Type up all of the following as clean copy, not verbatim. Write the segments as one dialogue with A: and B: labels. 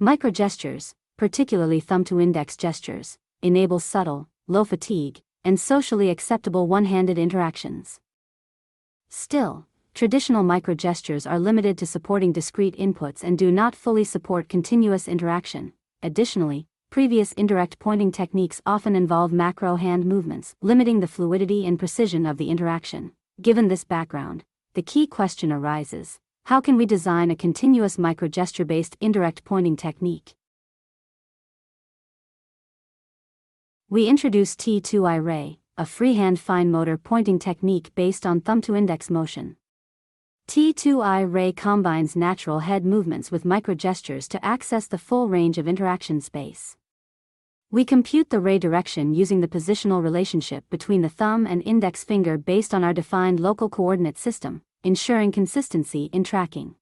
A: Microgestures, particularly thumb-to-index gestures, enable subtle, low-fatigue, and socially acceptable one-handed interactions. Still, traditional microgestures are limited to supporting discrete inputs and do not fully support continuous interaction. Additionally, previous indirect pointing techniques often involve macro hand movements, limiting the fluidity and precision of the interaction. Given this background, the key question arises: how can we design a continuous microgesture-based indirect pointing technique? We introduce T2IRay, a freehand fine motor pointing technique based on thumb-to-index motion. T2IRay combines natural head movements with microgestures to access the full range of interaction space. We compute the ray direction using the positional relationship between the thumb and index finger based on our defined local coordinate system, ensuring consistency in tracking.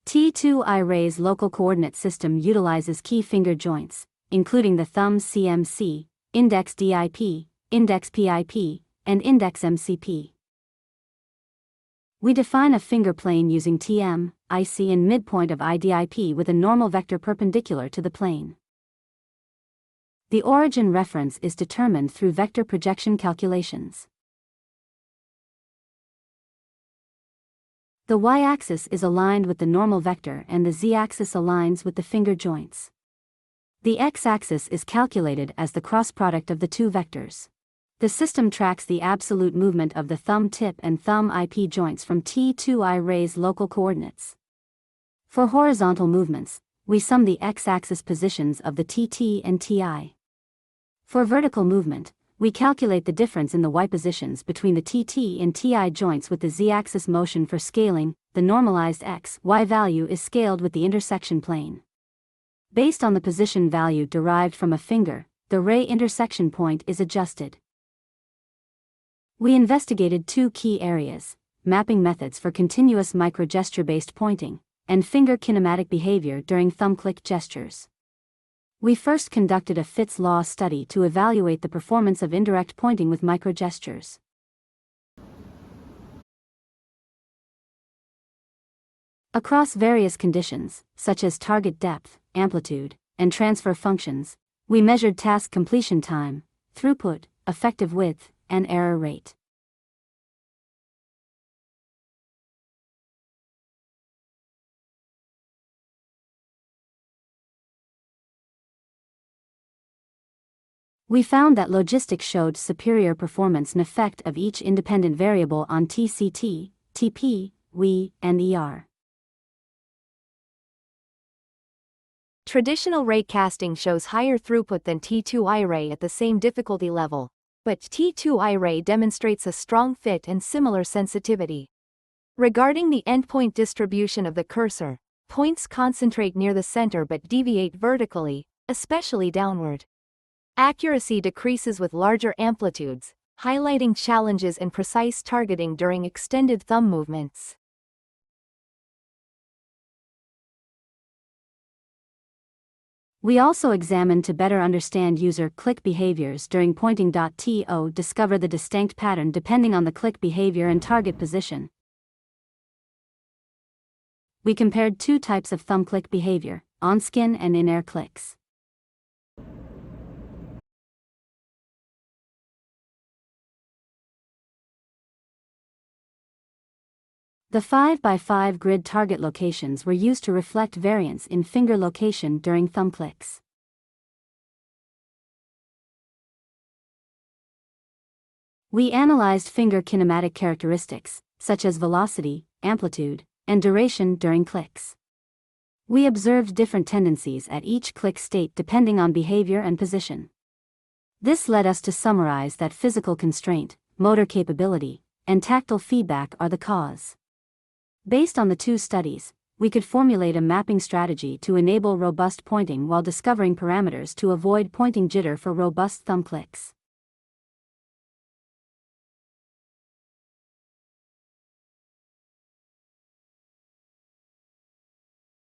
A: T2IRay's local coordinate system utilizes key finger joints, including the thumb CMC, index DIP, index PIP, and index MCP. We define a finger plane using TM, IC and midpoint of IDIP with a normal vector perpendicular to the plane. The origin reference is determined through vector projection calculations. The y-axis is aligned with the normal vector and the z-axis aligns with the finger joints. The x-axis is calculated as the cross product of the two vectors. The system tracks the absolute movement of the thumb tip and thumb IP joints from T2IRay's local coordinates. For horizontal movements, we sum the x-axis positions of the TT and TI. For vertical movement, we calculate the difference in the y positions between the TT and TI joints with the z-axis motion. For scaling, the normalized x/y value is scaled with the intersection plane. Based on the position value derived from a finger, the ray intersection point is adjusted. We investigated two key areas: mapping methods for continuous microgesture-based pointing, and finger kinematic behavior during thumb-click gestures. We first conducted a Fitts law study to evaluate the performance of indirect pointing with microgestures. Across various conditions, such as target depth, amplitude, and transfer functions, we measured task completion time, throughput, effective width, and error rate. We found that logistics showed superior performance and effect of each independent variable on TCT, TP, WE, and ER.
B: Traditional ray casting shows higher throughput than T2IRay at the same difficulty level, but T2IRay demonstrates a strong fit and similar sensitivity. Regarding the endpoint distribution of the cursor, points concentrate near the center but deviate vertically, especially downward. Accuracy decreases with larger amplitudes, highlighting challenges in precise targeting during extended thumb movements.
A: We also examined to better understand user click behaviors during pointing. To discover the distinct pattern depending on the click behavior and target position. We compared two types of thumb click behavior, on-skin and in-air clicks. The 5x5 grid target locations were used to reflect variance in finger location during thumb clicks. We analyzed finger kinematic characteristics, such as velocity, amplitude, and duration during clicks. We observed different tendencies at each click state depending on behavior and position. This led us to summarize that physical constraint, motor capability, and tactile feedback are the cause. Based on the two studies, we could formulate a mapping strategy to enable robust pointing while discovering parameters to avoid pointing jitter for robust thumb clicks.